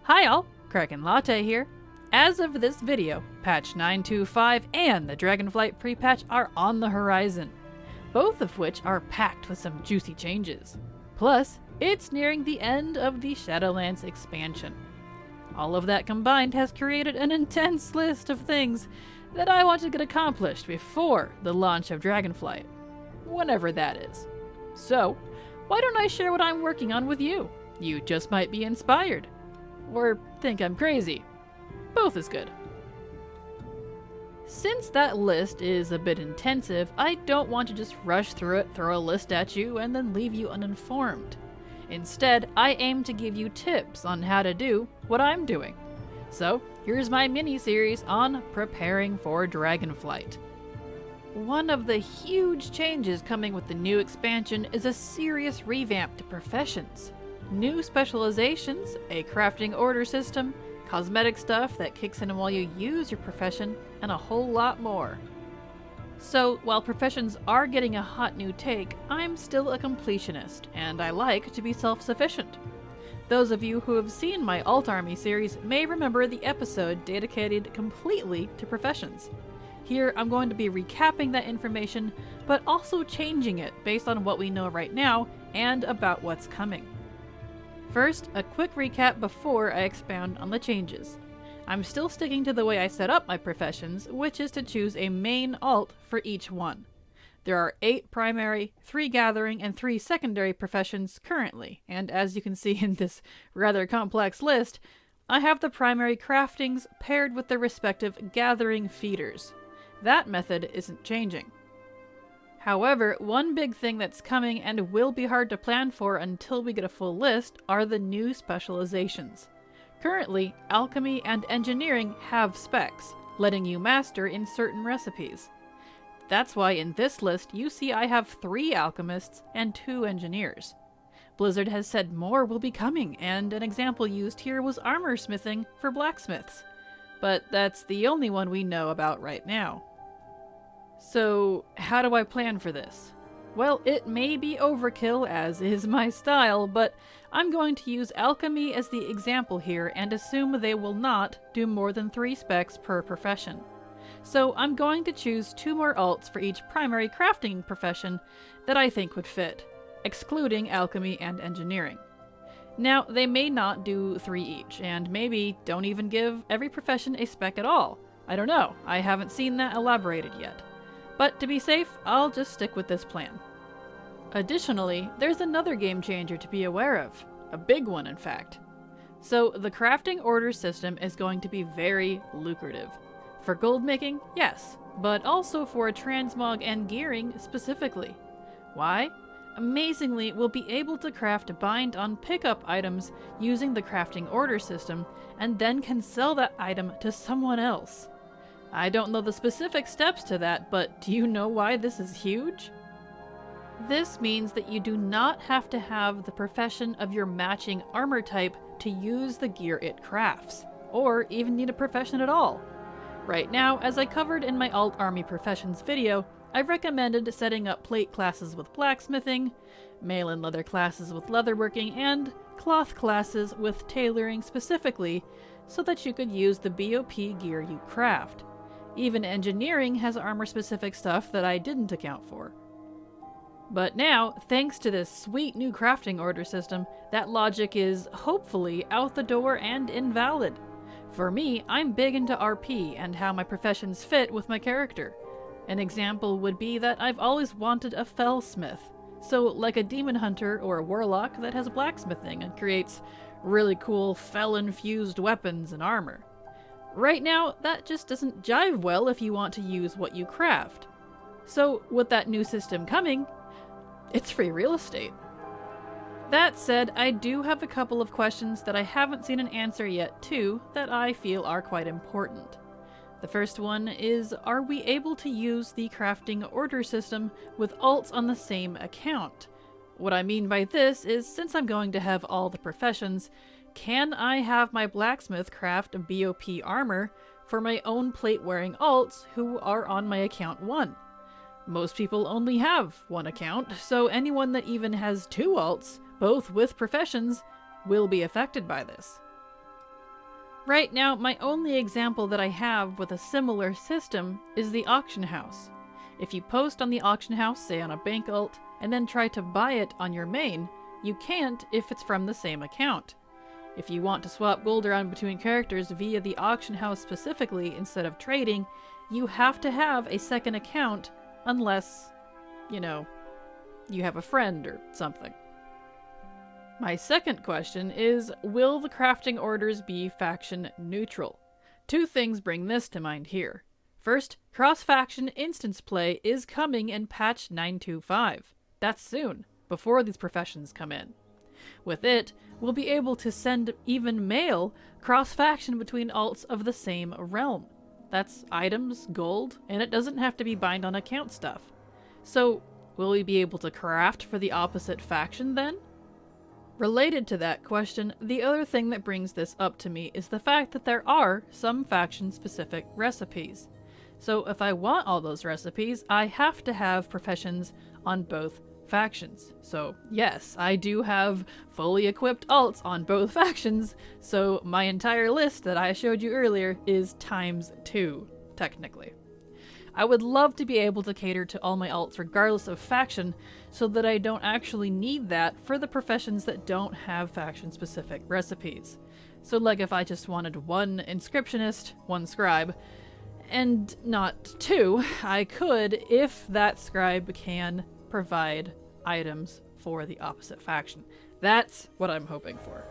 Hi all, Kraken Latte here. As of this video, patch 9.2.5 and the Dragonflight pre-patch are on the horizon, both of which are packed with some juicy changes. Plus, it's nearing the end of the Shadowlands expansion. All of that combined has created an intense list of things that I want to get accomplished before the launch of Dragonflight, whenever that is. So, why don't I share what I'm working on with you? You just might be inspired. Or think I'm crazy. Both is good. Since that list is a bit intensive, I don't want to just rush through it, throw a list at you, and then leave you uninformed. Instead, I aim to give you tips on how to do what I'm doing. So, here's my mini-series on preparing for Dragonflight. One of the huge changes coming with the new expansion is a serious revamp to professions. New specializations, a crafting order system, cosmetic stuff that kicks in while you use your profession, and a whole lot more. So, while professions are getting a hot new take, I'm still a completionist, and I like to be self-sufficient. Those of you who have seen my Alt Army series may remember the episode dedicated completely to professions. Here, I'm going to be recapping that information, but also changing it based on what we know right now and about what's coming. First, a quick recap before I expound on the changes. I'm still sticking to the way I set up my professions, which is to choose a main alt for each one. There are 8 primary, 3 gathering, and 3 secondary professions currently, and as you can see in this rather complex list, I have the primary craftings paired with their respective gathering feeders. That method isn't changing. However, one big thing that's coming and will be hard to plan for until we get a full list are the new specializations. Currently, alchemy and engineering have specs, letting you master in certain recipes. That's why in this list you see I have 3 alchemists and 2 engineers. Blizzard has said more will be coming, and an example used here was armor smithing for blacksmiths. But that's the only one we know about right now. So, how do I plan for this? Well, it may be overkill, as is my style, but I'm going to use alchemy as the example here and assume they will not do more than 3 specs per profession. So I'm going to choose 2 more alts for each primary crafting profession that I think would fit, excluding alchemy and engineering. Now, they may not do 3 each, and maybe don't even give every profession a spec at all. I don't know, I haven't seen that elaborated yet. But to be safe, I'll just stick with this plan. Additionally, there's another game changer to be aware of. A big one, in fact. So, the crafting order system is going to be very lucrative. For gold making, yes, but also for transmog and gearing specifically. Why? Amazingly, we'll be able to craft bind on pickup items using the crafting order system, and then can sell that item to someone else. I don't know the specific steps to that, but do you know why this is huge? This means that you do not have to have the profession of your matching armor type to use the gear it crafts, or even need a profession at all. Right now, as I covered in my Alt Army Professions video, I've recommended setting up plate classes with blacksmithing, mail and leather classes with leatherworking, and cloth classes with tailoring specifically, so that you could use the BOP gear you craft. Even engineering has armor-specific stuff that I didn't account for. But now, thanks to this sweet new crafting order system, that logic is hopefully out the door and invalid. For me, I'm big into RP and how my professions fit with my character. An example would be that I've always wanted a fellsmith, so like a demon hunter or a warlock that has blacksmithing and creates really cool fell-infused weapons and armor. Right now, that just doesn't jive well if you want to use what you craft. So, with that new system coming, it's free real estate. That said, I do have a couple of questions that I haven't seen an answer yet to that I feel are quite important. The first one is, are we able to use the crafting order system with alts on the same account? What I mean by this is, since I'm going to have all the professions, can I have my blacksmith craft a BOP armor for my own plate-wearing alts who are on my account 1? Most people only have 1 account, so anyone that even has 2 alts, both with professions, will be affected by this. Right now, my only example that I have with a similar system is the auction house. If you post on the auction house, say on a bank alt, and then try to buy it on your main, you can't if it's from the same account. If you want to swap gold around between characters via the auction house specifically instead of trading, you have to have a second account unless, you know, you have a friend or something. My second question is, will the crafting orders be faction neutral? Two things bring this to mind here. First, cross-faction instance play is coming in patch 925. That's soon, before these professions come in. With it, we'll be able to send even mail cross-faction between alts of the same realm. That's items, gold, and it doesn't have to be bind on account stuff. So, will we be able to craft for the opposite faction then? Related to that question, the other thing that brings this up to me is the fact that there are some faction-specific recipes. So if I want all those recipes, I have to have professions on both factions. So yes, I do have fully equipped alts on both factions, so my entire list that I showed you earlier is ×2, technically. I would love to be able to cater to all my alts regardless of faction, so that I don't actually need that for the professions that don't have faction-specific recipes. So like if I just wanted one inscriptionist, one scribe, and not two, I could if that scribe can provide items for the opposite faction. That's what I'm hoping for.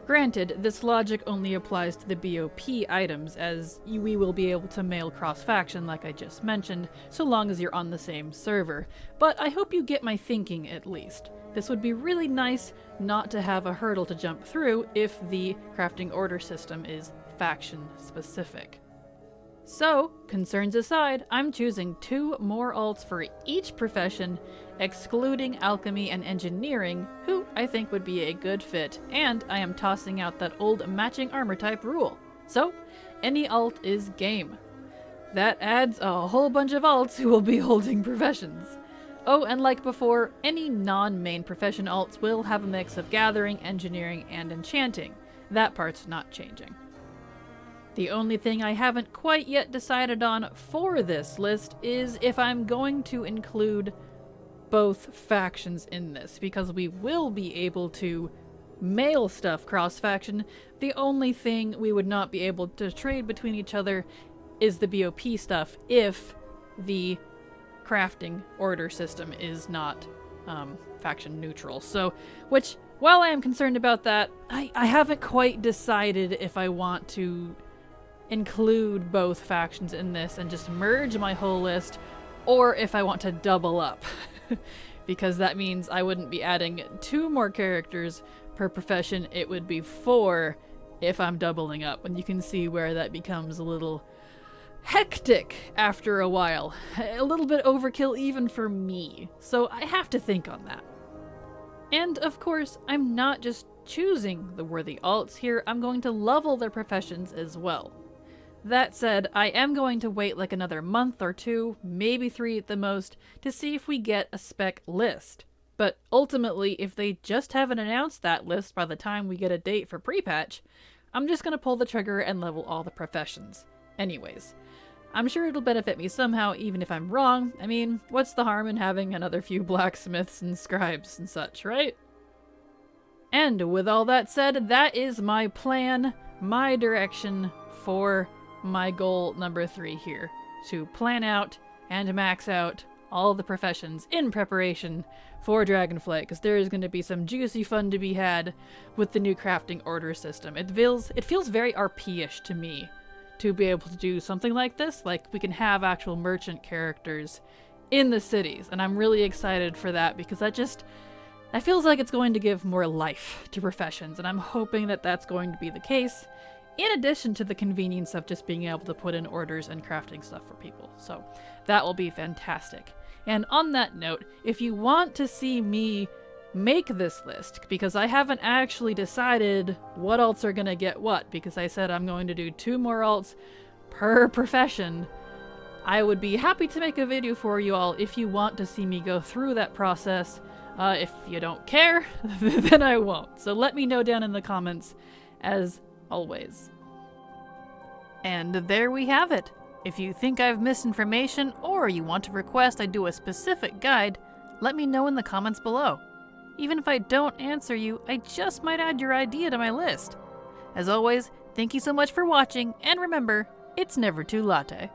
Granted, this logic only applies to the BOP items, as we will be able to mail cross-faction like I just mentioned, so long as you're on the same server, but I hope you get my thinking at least. This would be really nice not to have a hurdle to jump through if the crafting order system is faction-specific. So, concerns aside, I'm choosing 2 more alts for each profession, excluding alchemy and engineering, who I think would be a good fit, and I am tossing out that old matching armor type rule. So, any alt is game. That adds a whole bunch of alts who will be holding professions. Oh, and like before, any non-main profession alts will have a mix of gathering, engineering, and enchanting. That part's not changing. The only thing I haven't quite yet decided on for this list is if I'm going to include both factions in this, because we will be able to mail stuff cross-faction. The only thing we would not be able to trade between each other is the BOP stuff if the crafting order system is not faction neutral. So, which, while I am concerned about that, I haven't quite decided if I want to include both factions in this and just merge my whole list, or if I want to double up. Because that means I wouldn't be adding 2 more characters per profession, it would be 4 if I'm doubling up, and you can see where that becomes a little hectic after a while. A little bit overkill even for me, so I have to think on that. And of course, I'm not just choosing the worthy alts here, I'm going to level their professions as well. That said, I am going to wait like another month or 2, maybe 3 at the most, to see if we get a spec list. But ultimately, if they just haven't announced that list by the time we get a date for pre-patch, I'm just going to pull the trigger and level all the professions. Anyways, I'm sure it'll benefit me somehow even if I'm wrong. I mean, what's the harm in having another few blacksmiths and scribes and such, right? And with all that said, that is my plan, my direction for my goal number 3 here, to plan out and max out all the professions in preparation for Dragonflight, because there is going to be some juicy fun to be had with the new crafting order system. It feels very RP-ish to me to be able to do something like this. Like, we can have actual merchant characters in the cities, and I'm really excited for that, because that feels like it's going to give more life to professions, and I'm hoping that that's going to be the case, in addition to the convenience of just being able to put in orders and crafting stuff for people. So that will be fantastic. And on that note, if you want to see me make this list, because I haven't actually decided what alts are going to get what, because I said I'm going to do 2 more alts per profession, I would be happy to make a video for you all if you want to see me go through that process. If you don't care, then I won't. So let me know down in the comments, as always. And there we have it. If you think I've missed information or you want to request I do a specific guide, let me know in the comments below. Even if I don't answer you, I just might add your idea to my list. As always, thank you so much for watching, and remember, it's never too latte.